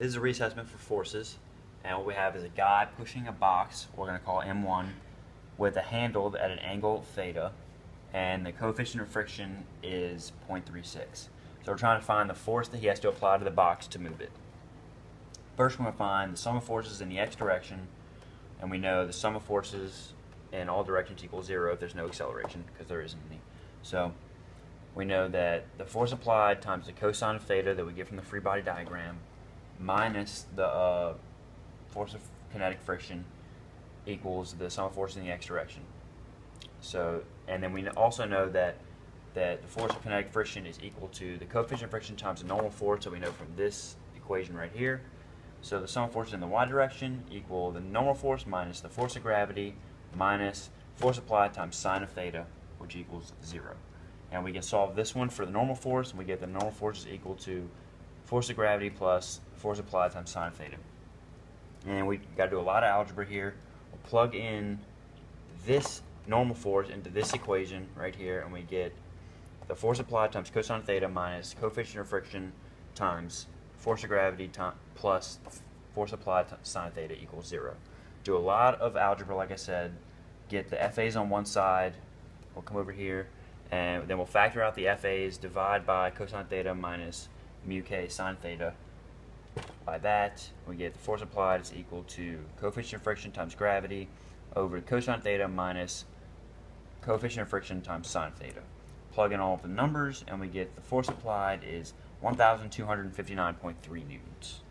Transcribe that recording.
This is a reassessment for forces, and what we have is a guy pushing a box, we're going to call M1, with a handle at an angle theta, and the coefficient of friction is 0.36. So we're trying to find the force that he has to apply to the box to move it. First we're going to find the sum of forces in the x direction, and we know the sum of forces in all directions equals 0 if there's no acceleration, because there isn't any. So we know that the force applied times the cosine of theta that we get from the free body diagram minus the force of kinetic friction equals the sum of forces in the x direction. So, and then we also know that the force of kinetic friction is equal to the coefficient of friction times the normal force, so we know from this equation right here. So the sum of forces in the y direction equal the normal force minus the force of gravity minus force applied times sine of theta, which equals 0. And we can solve this one for the normal force, and we get the normal force is equal to force of gravity plus force applied times sine of theta. And we got to do a lot of algebra here. We'll plug in this normal force into this equation right here, and we get the force applied times cosine of theta minus coefficient of friction times force of gravity plus force applied times sine of theta equals 0. Do a lot of algebra, like I said. Get the FAs on one side. We'll come over here, and then we'll factor out the FAs, divide by cosine theta minus mu k sine theta. By that, we get the force applied is equal to coefficient of friction times gravity over cosine theta minus coefficient of friction times sine theta. Plug in all of the numbers, and we get the force applied is 1,259.3 newtons.